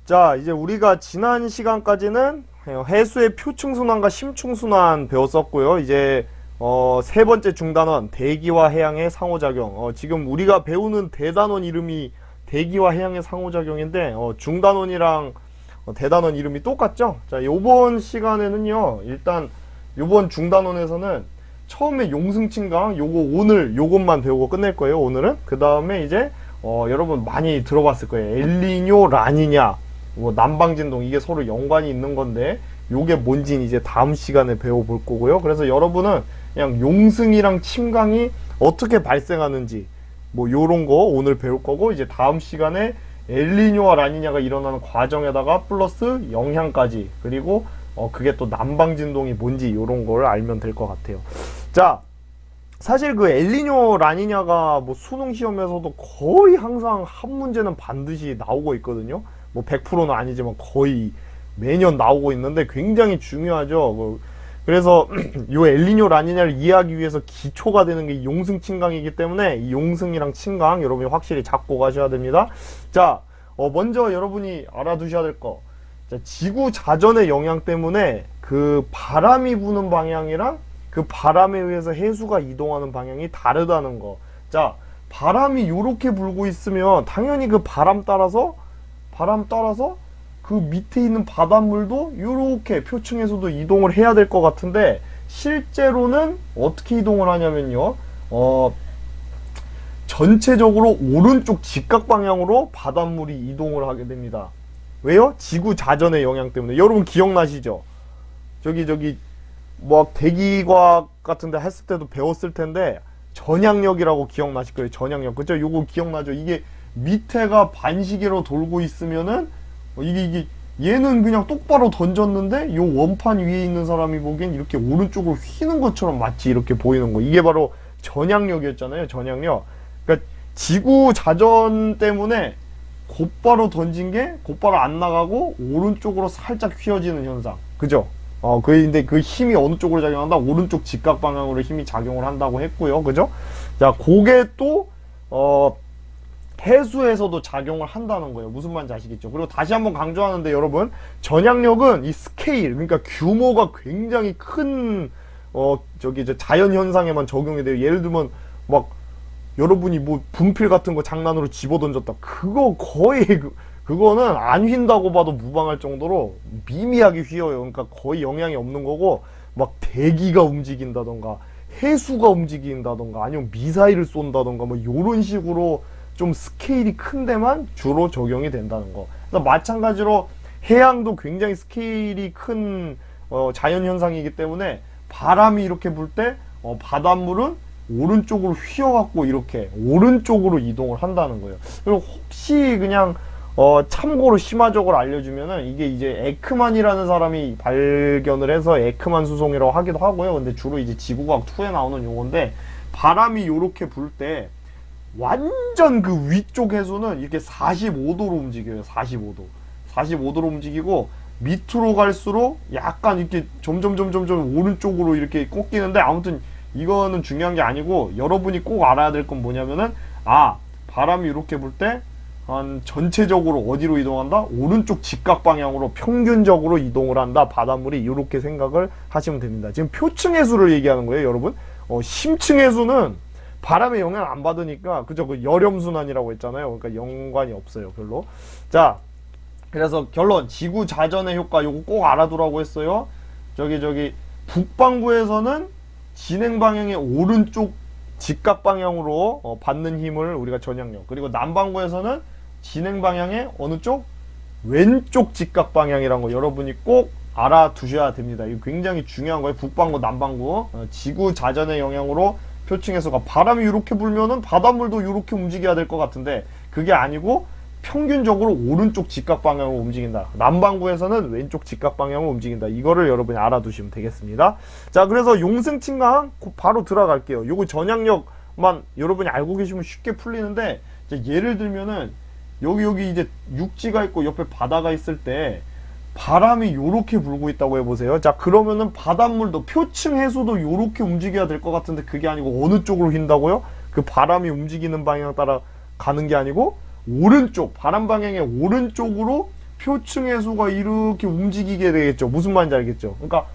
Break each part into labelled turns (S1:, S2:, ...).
S1: 자, 이제 우리가 지난 시간까지는 해수의 표층순환과 심층순환 배웠었고요. 이제 세 번째 중단원 대기와 해양의 상호작용. 지금 우리가 배우는 대단원 이름이 대기와 해양의 상호작용인데 중단원이랑 대단원 이름이 똑같죠? 자, 요번 시간에는요. 일단 요번 중단원에서는 처음에 용승침강 요거 오늘 요것만 배우고 끝낼 거예요. 오늘은. 그 다음에 이제 여러분 많이 들어봤을 거예요. 엘니뇨, 라니냐, 뭐 남방진동, 이게 서로 연관이 있는 건데 요게 뭔지 이제 다음 시간에 배워볼 거고요. 그래서 여러분은 그냥 용승이랑 침강이 어떻게 발생하는지 뭐 요런 거 오늘 배울 거고, 이제 다음 시간에 엘니뇨와 라니냐가 일어나는 과정에다가 플러스 영향까지, 그리고 그게 또 남방진동이 뭔지 요런 걸 알면 될 것 같아요. 자, 사실 그 엘니뇨 라니냐가 뭐 수능 시험에서도 거의 항상 한 문제는 반드시 나오고 있거든요. 뭐 100%는 아니지만 거의 매년 나오고 있는데 굉장히 중요하죠. 그래서 요 엘니뇨 라니냐를 이해하기 위해서 기초가 되는 게 용승 침강이기 때문에 이 용승이랑 침강 여러분이 확실히 잡고 가셔야 됩니다. 자, 먼저 여러분이 알아두셔야 될 거. 자, 지구 자전의 영향 때문에 그 바람이 부는 방향이랑 그 바람에 의해서 해수가 이동하는 방향이 다르다는 거. 자, 바람이 요렇게 불고 있으면 당연히 그 바람 따라서 그 밑에 있는 바닷물도 요렇게 표층에서도 이동을 해야 될 것 같은데, 실제로는 어떻게 이동을 하냐면요. 전체적으로 오른쪽 직각 방향으로 바닷물이 이동을 하게 됩니다. 왜요? 지구 자전의 영향 때문에. 여러분 기억나시죠? 저기 뭐 대기과학 같은 데 했을 때도 배웠을 텐데 전향력이라고 기억나실 거예요. 전향력. 그죠? 요거 기억나죠? 이게 밑에가 반시계로 돌고 있으면은 이게 얘는 그냥 똑바로 던졌는데 요 원판 위에 있는 사람이 보기엔 이렇게 오른쪽으로 휘는 것처럼 마치 이렇게 보이는 거. 이게 바로 전향력이었잖아요. 전향력. 그러니까 지구 자전 때문에 곧바로 던진 게 곧바로 안 나가고 오른쪽으로 살짝 휘어지는 현상. 그죠? 근데 그 힘이 어느 쪽으로 작용한다? 오른쪽 직각 방향으로 힘이 작용을 한다고 했고요. 그죠? 자, 그게 또, 해수에서도 작용을 한다는 거예요. 무슨 말인지 아시겠죠? 그리고 다시 한번 강조하는데 여러분, 전향력은 이 스케일, 그러니까 규모가 굉장히 큰, 자연현상에만 적용이 돼요. 예를 들면, 막, 여러분이 뭐 분필 같은 거 장난으로 집어 던졌다. 그거 거의, 그거는 안 휜다고 봐도 무방할 정도로 미미하게 휘어요. 그러니까 거의 영향이 없는 거고, 막 대기가 움직인다던가, 해수가 움직인다던가, 아니면 미사일을 쏜다던가, 뭐 요런 식으로 좀 스케일이 큰 데만 주로 적용이 된다는 거. 그래서 마찬가지로 해양도 굉장히 스케일이 큰 자연현상이기 때문에 바람이 이렇게 불 때 바닷물은 오른쪽으로 휘어갖고 이렇게 오른쪽으로 이동을 한다는 거예요. 그리고 혹시 그냥 참고로 심화적으로 알려주면은 이게 이제 에크만이라는 사람이 발견을 해서 에크만 수송이라고 하기도 하고요. 근데 주로 이제 지구과학 2에 나오는 용어인데, 바람이 요렇게 불 때 완전 그 위쪽 해수는 이렇게 45도로 움직여요. 45도로 움직이고, 밑으로 갈수록 약간 이렇게 점점 오른쪽으로 이렇게 꺾이는데, 아무튼 이거는 중요한 게 아니고 여러분이 꼭 알아야 될 건 뭐냐면은, 바람이 이렇게 불 때 한 전체적으로 어디로 이동한다? 오른쪽 직각 방향으로 평균적으로 이동을 한다. 바닷물이 이렇게 생각을 하시면 됩니다. 지금 표층 해수를 얘기하는 거예요, 여러분. 심층 해수는 바람의 영향 안 받으니까, 그죠? 그 열염순환이라고 했잖아요. 그러니까 연관이 없어요, 별로. 자, 그래서 결론, 지구 자전의 효과 요거 꼭 알아두라고 했어요. 북반구에서는 진행 방향의 오른쪽 직각 방향으로 받는 힘을 우리가 전향력, 그리고 남반구에서는 진행 방향의 어느 쪽? 왼쪽 직각 방향이란 거 여러분이 꼭 알아두셔야 됩니다. 이거 굉장히 중요한 거예요. 북반구, 남반구. 지구 자전의 영향으로 표층해수가, 바람이 이렇게 불면은 바닷물도 이렇게 움직여야 될 것 같은데 그게 아니고 평균적으로 오른쪽 직각 방향으로 움직인다. 남반구에서는 왼쪽 직각 방향으로 움직인다. 이거를 여러분이 알아두시면 되겠습니다. 자, 그래서 용승침강 바로 들어갈게요. 요거 전향력만 여러분이 알고 계시면 쉽게 풀리는데, 예를 들면은 여기 이제 육지가 있고 옆에 바다가 있을 때 바람이 요렇게 불고 있다고 해보세요. 자, 그러면은 바닷물도 표층 해수도 요렇게 움직여야 될 것 같은데 그게 아니고 어느 쪽으로 휜다고요? 그 바람이 움직이는 방향 따라 가는 게 아니고 오른쪽, 바람 방향의 오른쪽으로 표층 해수가 이렇게 움직이게 되겠죠. 무슨 말인지 알겠죠? 그러니까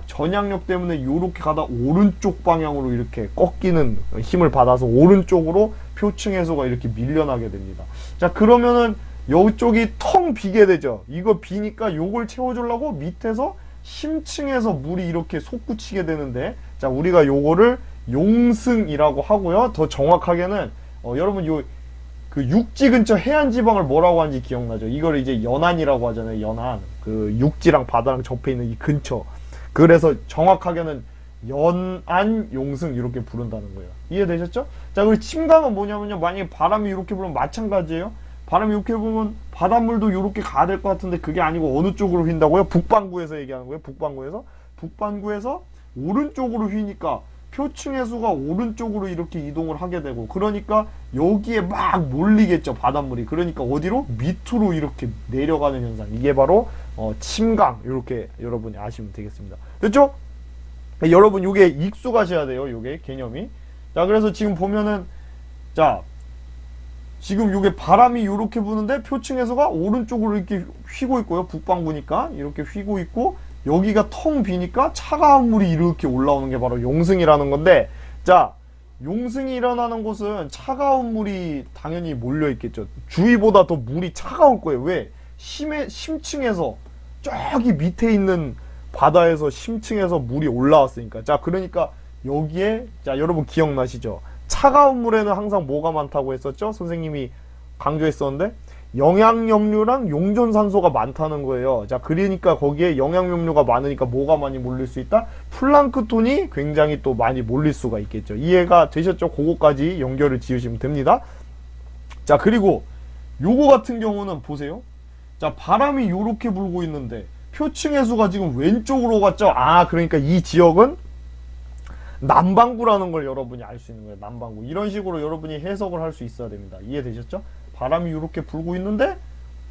S1: 전향력 때문에 요렇게 가다 오른쪽 방향으로 이렇게 꺾이는 힘을 받아서 오른쪽으로 표층 해수가 이렇게 밀려나게 됩니다. 자, 그러면은 요쪽이 텅 비게 되죠. 이거 비니까 요걸 채워주려고 밑에서 심층에서 물이 이렇게 솟구치게 되는데, 자, 우리가 요거를 용승이라고 하고요. 더 정확하게는 여러분 그 육지 근처 해안 지방을 뭐라고 하는지 기억나죠? 이걸 이제 연안이라고 하잖아요. 연안. 그 육지랑 바다랑 접해 있는 이 근처. 그래서 정확하게는 연안 용승 이렇게 부른다는 거예요. 이해되셨죠? 자, 그리고 침강은 뭐냐면요. 만약에 바람이 이렇게 불면 마찬가지예요. 바람이 이렇게 불면 바닷물도 이렇게 가야 될 것 같은데 그게 아니고 어느 쪽으로 휜다고요? 북반구에서 얘기하는 거예요. 북반구에서 오른쪽으로 휘니까 표층 해수가 오른쪽으로 이렇게 이동을 하게 되고, 그러니까 여기에 막 몰리겠죠, 바닷물이. 그러니까 어디로? 밑으로 이렇게 내려가는 현상. 이게 바로 침강. 이렇게 여러분이 아시면 되겠습니다. 됐죠? 여러분 요게 익숙하셔야 돼요. 요게 개념이. 자, 그래서 지금 보면은, 자, 지금 요게 바람이 요렇게 부는데 표층 해수가 오른쪽으로 이렇게 휘고 있고요. 북반구니까 이렇게 휘고 있고, 여기가 텅 비니까 차가운 물이 이렇게 올라오는 게 바로 용승이라는 건데, 자, 용승이 일어나는 곳은 차가운 물이 당연히 몰려 있겠죠. 주위보다 더 물이 차가울 거예요. 왜? 심층에서 저기 밑에 있는 바다에서 심층에서 물이 올라왔으니까. 자, 그러니까 여기에, 자, 여러분 기억나시죠? 차가운 물에는 항상 뭐가 많다고 했었죠? 선생님이 강조했었는데 영양염류랑 용존산소가 많다는 거예요. 자, 그러니까 거기에 영양염류가 많으니까 뭐가 많이 몰릴 수 있다? 플랑크톤이 굉장히 또 많이 몰릴 수가 있겠죠. 이해가 되셨죠? 그거까지 연결을 지으시면 됩니다. 자, 그리고 요거 같은 경우는 보세요. 자, 바람이 요렇게 불고 있는데 표층 해수가 지금 왼쪽으로 갔죠? 그러니까 이 지역은 남반구라는 걸 여러분이 알 수 있는 거예요. 남반구. 이런 식으로 여러분이 해석을 할 수 있어야 됩니다. 이해되셨죠? 바람이 이렇게 불고 있는데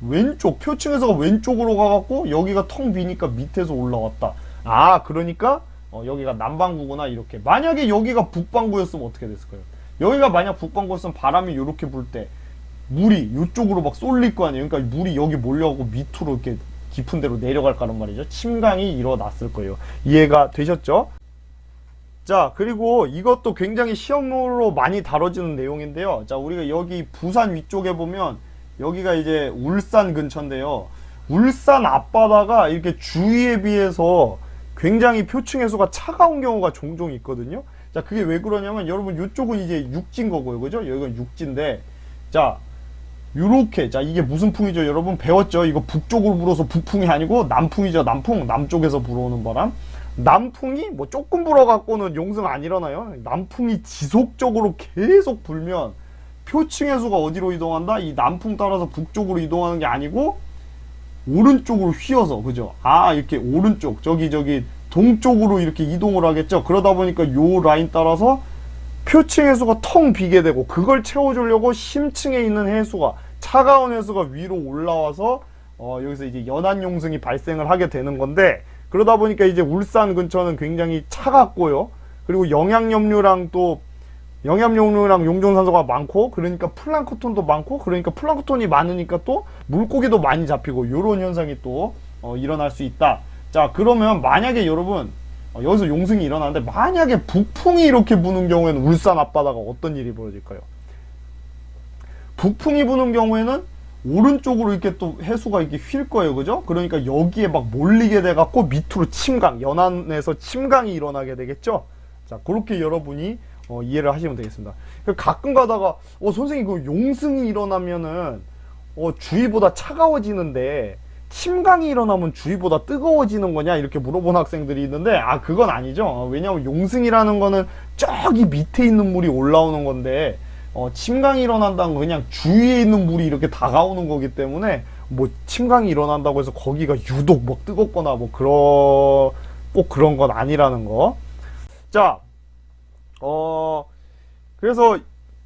S1: 왼쪽, 표층에서가 왼쪽으로 가갖고 여기가 텅 비니까 밑에서 올라왔다. 그러니까 여기가 남반구구나. 이렇게. 만약에 여기가 북반구였으면 어떻게 됐을까요? 여기가 만약 북반구였으면 바람이 이렇게 불 때 물이 이쪽으로 막 쏠릴 거 아니에요. 그러니까 물이 여기 몰려가고 밑으로 이렇게 깊은 데로 내려갈 거란 말이죠. 침강이 일어났을 거예요. 이해가 되셨죠? 자, 그리고 이것도 굉장히 시험으로 많이 다뤄지는 내용인데요. 자, 우리가 여기 부산 위쪽에 보면 여기가 이제 울산 근처인데요. 울산 앞바다가 이렇게 주위에 비해서 굉장히 표층 해수가 차가운 경우가 종종 있거든요. 자, 그게 왜 그러냐면 여러분 이쪽은 이제 육지인 거고요. 그죠? 여기가 육지인데, 자, 요렇게, 자, 이게 무슨 풍이죠? 여러분 배웠죠? 이거 북쪽으로 불어서 북풍이 아니고 남풍이죠. 남풍. 남쪽에서 불어오는 바람. 남풍이 뭐 조금 불어갖고는 용승 안 일어나요. 남풍이 지속적으로 계속 불면 표층 해수가 어디로 이동한다? 이 남풍 따라서 북쪽으로 이동하는 게 아니고 오른쪽으로 휘어서, 그죠? 이렇게 오른쪽, 저기 동쪽으로 이렇게 이동을 하겠죠. 그러다 보니까 요 라인 따라서 표층 해수가 텅 비게 되고, 그걸 채워주려고 심층에 있는 해수가, 차가운 해수가 위로 올라와서 여기서 이제 연안 용승이 발생을 하게 되는 건데, 그러다 보니까 이제 울산 근처는 굉장히 차갑고요. 그리고 영양염류랑 용존산소가 많고, 그러니까 플랑크톤도 많고, 그러니까 플랑크톤이 많으니까 또 물고기도 많이 잡히고, 요런 현상이 또 일어날 수 있다. 자, 그러면 만약에 여러분 여기서 용승이 일어나는데 만약에 북풍이 이렇게 부는 경우에는 울산 앞바다가 어떤 일이 벌어질까요? 북풍이 부는 경우에는 오른쪽으로 이렇게 또 해수가 이렇게 휠 거예요. 그죠? 그러니까 여기에 막 몰리게 돼갖고 밑으로 침강, 연안에서 침강이 일어나게 되겠죠? 자, 그렇게 여러분이 이해를 하시면 되겠습니다. 가끔 가다가, 선생님, 그 용승이 일어나면은, 주위보다 차가워지는데, 침강이 일어나면 주위보다 뜨거워지는 거냐? 이렇게 물어보는 학생들이 있는데, 그건 아니죠. 왜냐하면 용승이라는 거는 저기 밑에 있는 물이 올라오는 건데, 침강이 일어난다는 건 그냥 주위에 있는 물이 이렇게 다가오는 거기 때문에, 뭐 침강이 일어난다고 해서 거기가 유독 뭐 뜨겁거나 뭐 꼭 그런 건 아니라는 거. 자, 그래서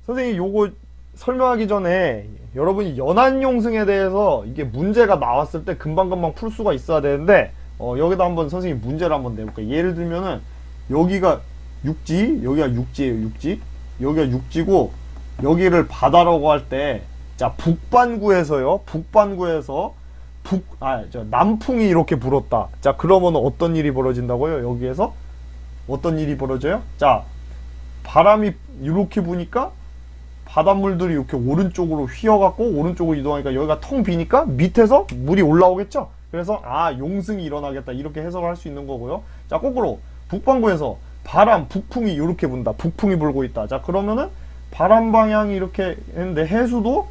S1: 선생님이 요거 설명하기 전에 여러분이 연안용승에 대해서 이게 문제가 나왔을 때 금방금방 풀 수가 있어야 되는데, 여기다 한번 선생님 문제를 한번 내볼게요. 예를 들면은 여기가 육지, 여기가 육지예요. 육지. 여기가 육지고 여기를 바다라고 할 때, 자, 북반구에서 남풍이 이렇게 불었다. 자, 그러면 어떤 일이 벌어진다고요? 여기에서 어떤 일이 벌어져요? 자, 바람이 이렇게 부니까 바닷물들이 이렇게 오른쪽으로 휘어갖고 오른쪽으로 이동하니까 여기가 텅 비니까 밑에서 물이 올라오겠죠? 그래서 용승이 일어나겠다 이렇게 해석을 할 수 있는 거고요. 자, 거꾸로 북반구에서 북풍이 이렇게 분다. 북풍이 불고 있다. 자, 그러면은 바람 방향이 이렇게 했는데 해수도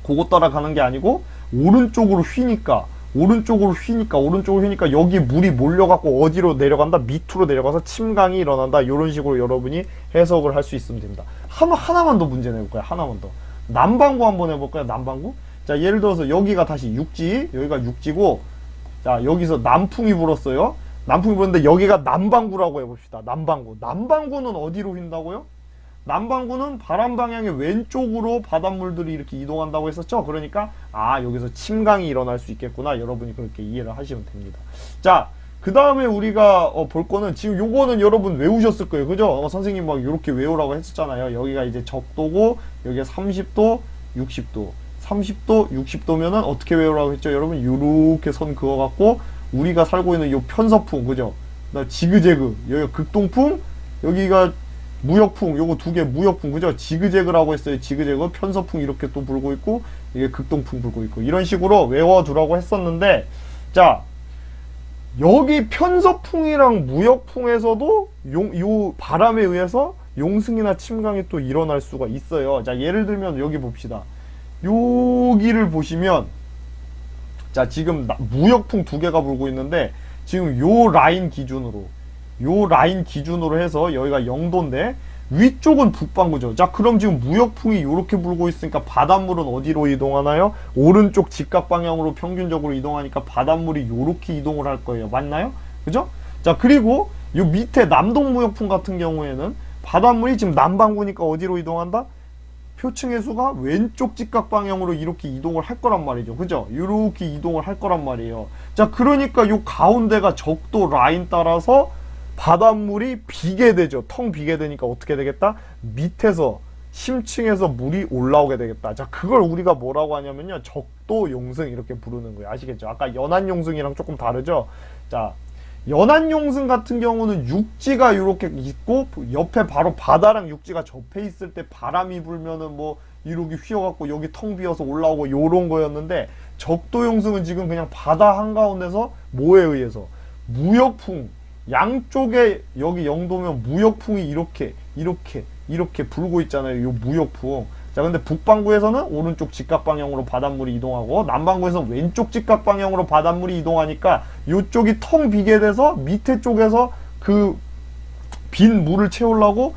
S1: 그거 따라가는 게 아니고 오른쪽으로 휘니까 여기 물이 몰려갖고 어디로 내려간다? 밑으로 내려가서 침강이 일어난다. 이런 식으로 여러분이 해석을 할 수 있으면 됩니다. 하나만 더 문제 내볼까요? 하나만 더. 남반구 한번 해볼까요? 남반구? 자, 예를 들어서 여기가 다시 육지, 여기가 육지고, 자, 여기서 남풍이 불었어요. 남풍이 불었는데 여기가 남반구라고 해봅시다. 남반구는 어디로 휜다고요? 남반구는 바람 방향의 왼쪽으로 바닷물들이 이렇게 이동한다고 했었죠. 그러니까 여기서 침강이 일어날 수 있겠구나. 여러분이 그렇게 이해를 하시면 됩니다. 자, 그 다음에 우리가 볼 거는 지금 요거는 여러분 외우셨을 거예요. 그죠? 선생님 막 이렇게 외우라고 했었잖아요. 여기가 이제 적도고 여기가 30도, 60도. 30도, 60도면은 어떻게 외우라고 했죠? 여러분 이렇게 선 그어갖고 우리가 살고 있는 요 편서풍, 그죠? 나 지그재그, 여기가 극동풍, 여기가 무역풍, 요거 두 개 무역풍, 그죠? 지그재그라고 했어요. 지그재그, 편서풍 이렇게 또 불고 있고, 이게 극동풍 불고 있고, 이런 식으로 외워두라고 했었는데, 자, 여기 편서풍이랑 무역풍에서도 요 바람에 의해서 용승이나 침강이 또 일어날 수가 있어요. 자, 예를 들면 여기 봅시다. 여기를 보시면, 자, 지금 무역풍 두 개가 불고 있는데, 지금 요 라인 기준으로 해서 여기가 영도인데 위쪽은 북반구죠. 자, 그럼 지금 무역풍이 이렇게 불고 있으니까 바닷물은 어디로 이동하나요? 오른쪽 직각 방향으로 평균적으로 이동하니까 바닷물이 이렇게 이동을 할 거예요. 맞나요? 그죠? 자, 그리고 요 밑에 남동 무역풍 같은 경우에는 바닷물이 지금 남반구니까 어디로 이동한다? 표층 해수가 왼쪽 직각 방향으로 이렇게 이동을 할 거란 말이죠. 그죠? 이렇게 이동을 할 거란 말이에요. 자, 그러니까 요 가운데가 적도 라인 따라서 바닷물이 비게 되죠. 텅 비게 되니까 어떻게 되겠다? 밑에서 심층에서 물이 올라오게 되겠다. 자, 그걸 우리가 뭐라고 하냐면요, 적도 용승 이렇게 부르는 거예요. 아시겠죠? 아까 연안 용승이랑 조금 다르죠? 자, 연안 용승 같은 경우는 육지가 이렇게 있고 옆에 바로 바다랑 육지가 접해 있을 때 바람이 불면은 뭐 이렇게 휘어갖고 여기 텅 비어서 올라오고 요런 거였는데, 적도 용승은 지금 그냥 바다 한가운데서 뭐에 의해서 무역풍, 양쪽에 여기 영도면 무역풍이 이렇게 불고 있잖아요. 요 무역풍. 자, 근데 북반구에서는 오른쪽 직각 방향으로 바닷물이 이동하고 남반구에서는 왼쪽 직각 방향으로 바닷물이 이동하니까 요쪽이 텅 비게 돼서 밑에 쪽에서 그 빈 물을 채우려고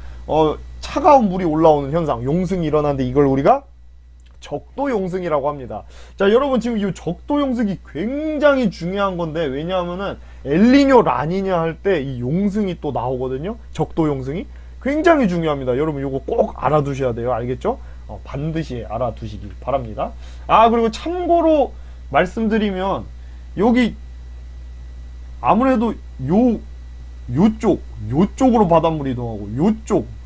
S1: 차가운 물이 올라오는 현상, 용승이 일어나는데 이걸 우리가 적도 용승이라고 합니다. 자, 여러분 지금 이 적도 용승이 굉장히 중요한 건데, 왜냐하면은 엘니뇨 라니냐 할 때 이 용승이 또 나오거든요. 적도 용승이 굉장히 중요합니다. 여러분 이거 꼭 알아두셔야 돼요. 알겠죠? 반드시 알아두시기 바랍니다. 그리고 참고로 말씀드리면 여기 아무래도 요쪽으로 바닷물이 이동하고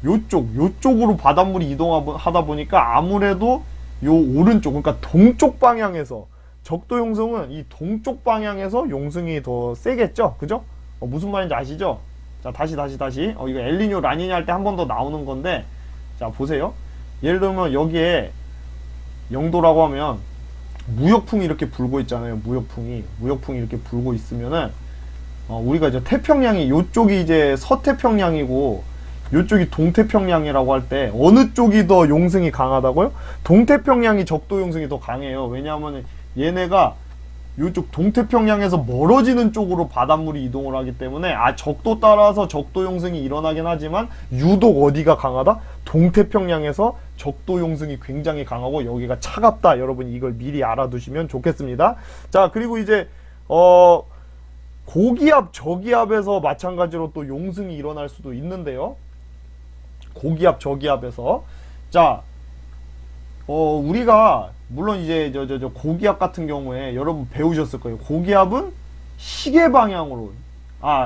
S1: 요쪽으로 바닷물이 이동하다 보니까 아무래도 요 오른쪽, 그러니까 동쪽 방향에서 적도 용승은 이 동쪽 방향에서 용승이 더 세겠죠? 그죠? 무슨 말인지 아시죠? 자, 다시. 이거 엘니뇨 라니냐 할 때 한 번 더 나오는 건데, 자, 보세요. 예를 들면 여기에 영도라고 하면 무역풍이 이렇게 불고 있잖아요. 무역풍이 이렇게 불고 있으면은 우리가 이제 태평양이 요쪽이 이제 서태평양이고 요쪽이 동태평양이라고 할 때 어느 쪽이 더 용승이 강하다고요? 동태평양이 적도 용승이 더 강해요. 왜냐하면 얘네가 요쪽 동태평양에서 멀어지는 쪽으로 바닷물이 이동을 하기 때문에 적도 따라서 적도 용승이 일어나긴 하지만 유독 어디가 강하다? 동태평양에서 적도 용승이 굉장히 강하고 여기가 차갑다. 여러분 이걸 미리 알아두시면 좋겠습니다. 자, 그리고 이제 고기압, 저기압에서 마찬가지로 또 용승이 일어날 수도 있는데요. 고기압, 저기압에서. 자, 우리가, 물론 이제, 고기압 같은 경우에 여러분 배우셨을 거예요. 고기압은 시계 방향으로,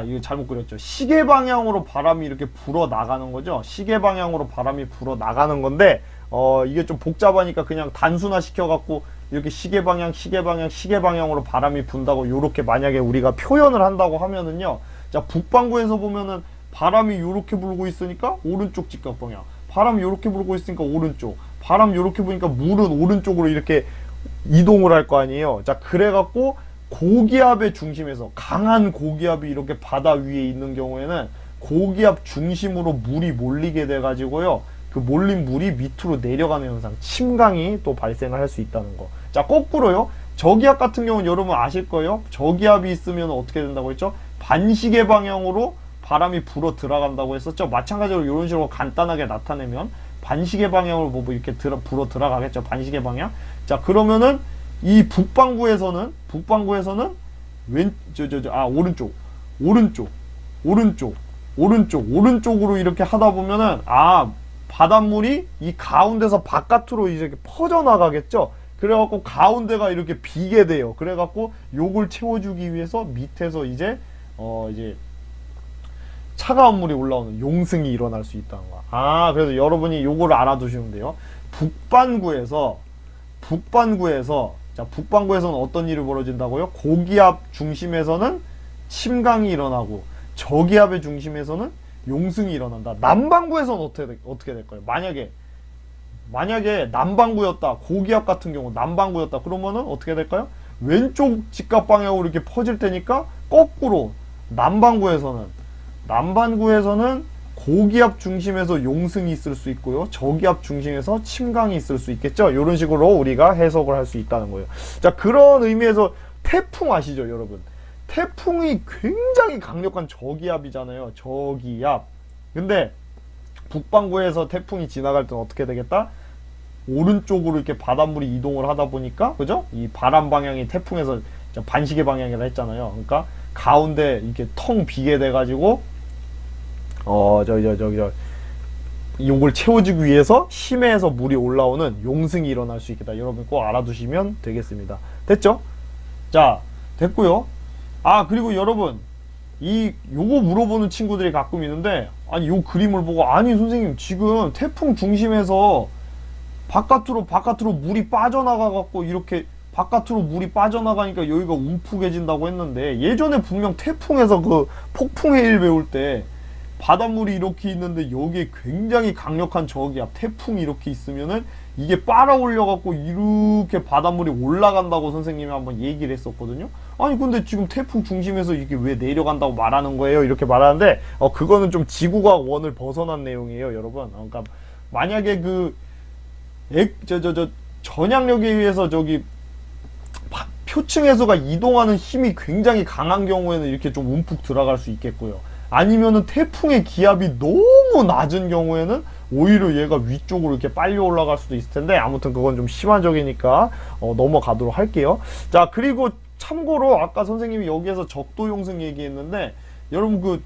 S1: 이거 잘못 그렸죠. 시계 방향으로 바람이 이렇게 불어 나가는 거죠. 시계 방향으로 바람이 불어 나가는 건데, 이게 좀 복잡하니까 그냥 단순화 시켜갖고 이렇게 시계 방향, 시계 방향, 시계 방향으로 바람이 분다고 요렇게 만약에 우리가 표현을 한다고 하면은요. 자, 북반구에서 보면은 바람이 요렇게 불고 있으니까 오른쪽 직각 방향. 바람이 요렇게 불고 있으니까 오른쪽. 바람 요렇게 부니까 물은 오른쪽으로 이렇게 이동을 할 거 아니에요. 자, 그래갖고 고기압의 중심에서 강한 고기압이 이렇게 바다 위에 있는 경우에는 고기압 중심으로 물이 몰리게 돼가지고요. 그 몰린 물이 밑으로 내려가는 현상, 침강이 또 발생을 할 수 있다는 거. 자, 거꾸로요. 저기압 같은 경우는 여러분 아실 거예요. 저기압이 있으면 어떻게 된다고 했죠? 반시계 방향으로 바람이 불어 들어간다고 했었죠. 마찬가지로 이런 식으로 간단하게 나타내면 반시계 방향으로 뭐 이렇게 불어 들어가겠죠. 반시계 방향. 자, 그러면은 이 북반구에서는 오른쪽으로 이렇게 하다 보면은 바닷물이 이 가운데서 바깥으로 이제 퍼져나가겠죠. 그래갖고 가운데가 이렇게 비게 돼요. 그래갖고 요걸 채워주기 위해서 밑에서 이제 차가운 물이 올라오는 용승이 일어날 수 있다는 거야. 그래서 여러분이 요거를 알아두시면 돼요. 북반구에서는 어떤 일이 벌어진다고요? 고기압 중심에서는 침강이 일어나고 저기압의 중심에서는 용승이 일어난다. 남반구에서는 어떻게 될까요? 만약에 남반구였다. 고기압 같은 경우 남반구였다. 그러면은 어떻게 될까요? 왼쪽 직각 방향으로 이렇게 퍼질 테니까 거꾸로 남반구에서는 고기압 중심에서 용승이 있을 수 있고요. 저기압 중심에서 침강이 있을 수 있겠죠. 이런 식으로 우리가 해석을 할 수 있다는 거예요. 자, 그런 의미에서 태풍 아시죠, 여러분? 태풍이 굉장히 강력한 저기압이잖아요. 저기압. 근데 북반구에서 태풍이 지나갈 때는 어떻게 되겠다? 오른쪽으로 이렇게 바닷물이 이동을 하다 보니까, 그죠? 이 바람 방향이 태풍에서 반시계 방향이라 했잖아요. 그러니까 가운데 이렇게 텅 비게 돼가지고 요걸 채워주기 위해서 심해에서 물이 올라오는 용승이 일어날 수 있겠다. 여러분 꼭 알아두시면 되겠습니다. 됐죠? 자, 됐고요. 그리고 여러분 요거 물어보는 친구들이 가끔 있는데, 요 그림을 보고 선생님 지금 태풍 중심에서 바깥으로 물이 빠져나가갖고 이렇게 바깥으로 물이 빠져나가니까 여기가 움푹해진다고 했는데, 예전에 분명 태풍에서 그 폭풍의 일 배울 때 바닷물이 이렇게 있는데 여기에 굉장히 강력한 저기압 태풍이 이렇게 있으면은 이게 빨아올려갖고 이렇게 바닷물이 올라간다고 선생님이 한번 얘기를 했었거든요. 근데 지금 태풍 중심에서 이게 왜 내려간다고 말하는 거예요? 이렇게 말하는데 그거는 좀 지구과학 원을 벗어난 내용이에요, 여러분. 그러니까 만약에 전향력에 의해서 표층에서가 이동하는 힘이 굉장히 강한 경우에는 이렇게 좀 움푹 들어갈 수 있겠고요. 아니면은 태풍의 기압이 너무 낮은 경우에는 오히려 얘가 위쪽으로 이렇게 빨리 올라갈 수도 있을 텐데, 아무튼 그건 좀 심화적이니까 넘어가도록 할게요. 자, 그리고 참고로 아까 선생님이 여기에서 적도용승 얘기했는데, 여러분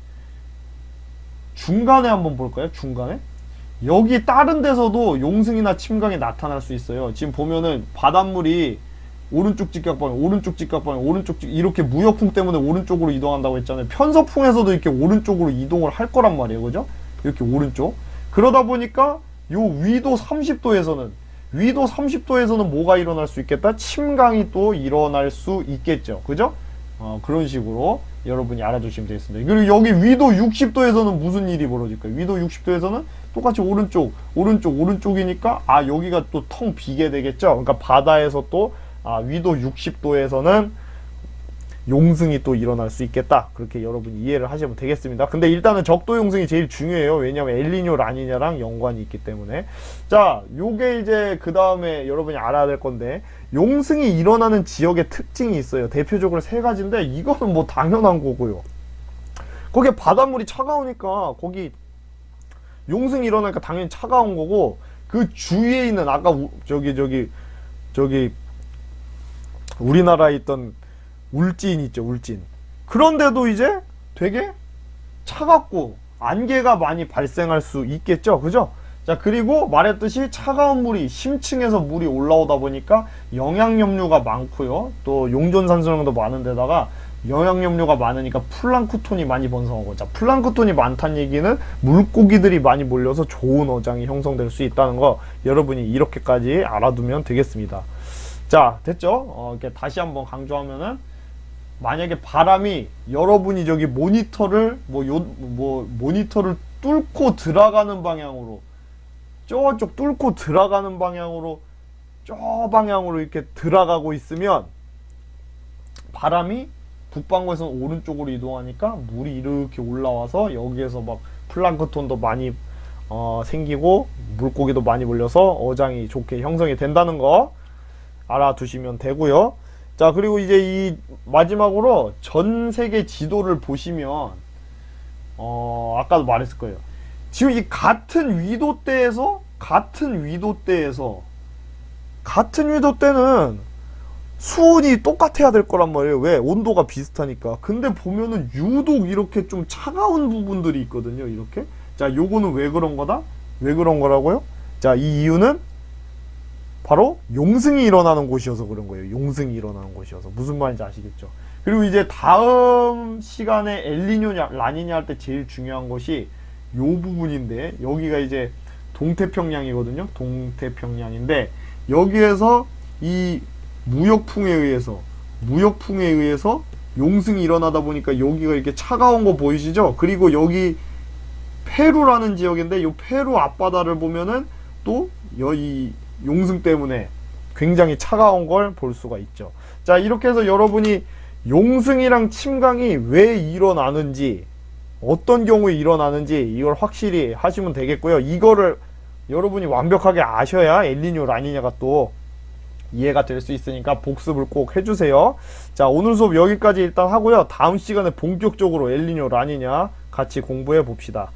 S1: 중간에 한번 볼까요? 중간에 여기 다른 데서도 용승이나 침강이 나타날 수 있어요. 지금 보면은 바닷물이 오른쪽 직각 방향, 이렇게 무역풍 때문에 오른쪽으로 이동한다고 했잖아요. 편서풍에서도 이렇게 오른쪽으로 이동을 할 거란 말이에요. 그죠? 이렇게 오른쪽. 그러다 보니까 요 위도 30도에서는 뭐가 일어날 수 있겠다? 침강이 또 일어날 수 있겠죠. 그죠? 그런 식으로 여러분이 알아두시면 되겠습니다. 그리고 여기 위도 60도에서는 무슨 일이 벌어질까요? 위도 60도에서는 똑같이 오른쪽이니까 여기가 또 텅 비게 되겠죠. 그러니까 바다에서 또 위도 60도에서는 용승이 또 일어날 수 있겠다. 그렇게 여러분이 이해를 하시면 되겠습니다. 근데 일단은 적도 용승이 제일 중요해요. 왜냐하면 엘니뇨, 라니냐랑 연관이 있기 때문에. 자, 요게 이제 그 다음에 여러분이 알아야 될 건데, 용승이 일어나는 지역의 특징이 있어요. 대표적으로 세 가지인데, 이거는 뭐 당연한 거고요. 거기에 바닷물이 차가우니까 거기 용승이 일어나니까 당연히 차가운 거고, 그 주위에 있는 아까 우리나라에 있던 울진 있죠, 울진. 그런데도 이제 되게 차갑고 안개가 많이 발생할 수 있겠죠, 그죠? 자, 그리고 말했듯이 차가운 물이 심층에서 물이 올라오다 보니까 영양염류가 많고요. 또 용존산소량도 많은 데다가 영양염류가 많으니까 플랑크톤이 많이 번성하고, 자, 플랑크톤이 많다는 얘기는 물고기들이 많이 몰려서 좋은 어장이 형성될 수 있다는 거 여러분이 이렇게까지 알아두면 되겠습니다. 자, 됐죠? 이렇게 다시 한번 강조하면은, 만약에 바람이 여러분이 저기 모니터를, 모니터를 뚫고 들어가는 방향으로, 저쪽 뚫고 들어가는 방향으로, 저 방향으로 이렇게 들어가고 있으면, 바람이 북반구에서는 오른쪽으로 이동하니까 물이 이렇게 올라와서 여기에서 막 플랑크톤도 많이 생기고 물고기도 많이 몰려서 어장이 좋게 형성이 된다는 거 알아두시면 되고요. 자, 그리고 이제 이 마지막으로 전 세계 지도를 보시면 아까도 말했을 거예요. 지금 이 같은 위도대는 수온이 똑같아야 될 거란 말이에요. 왜? 온도가 비슷하니까. 근데 보면은 유독 이렇게 좀 차가운 부분들이 있거든요. 이렇게. 자, 요거는 왜 그런 거다? 왜 그런 거라고요? 자, 이 이유는 바로 용승이 일어나는 곳이어서 그런 거예요. 용승이 일어나는 곳이어서. 무슨 말인지 아시겠죠? 그리고 이제 다음 시간에 엘니뇨, 라니냐 할 때 제일 중요한 것이 요 부분인데, 여기가 이제 동태평양이거든요. 동태평양인데, 여기에서 이 무역풍에 의해서 용승이 일어나다 보니까 여기가 이렇게 차가운 거 보이시죠? 그리고 여기 페루라는 지역인데, 이 페루 앞바다를 보면은 또 이 용승 때문에 굉장히 차가운 걸 볼 수가 있죠. 자, 이렇게 해서 여러분이 용승이랑 침강이 왜 일어나는지, 어떤 경우에 일어나는지 이걸 확실히 하시면 되겠고요. 이거를 여러분이 완벽하게 아셔야 엘니뇨, 라니냐가 또 이해가 될 수 있으니까 복습을 꼭 해주세요. 자, 오늘 수업 여기까지 일단 하고요. 다음 시간에 본격적으로 엘니뇨, 라니냐 같이 공부해 봅시다.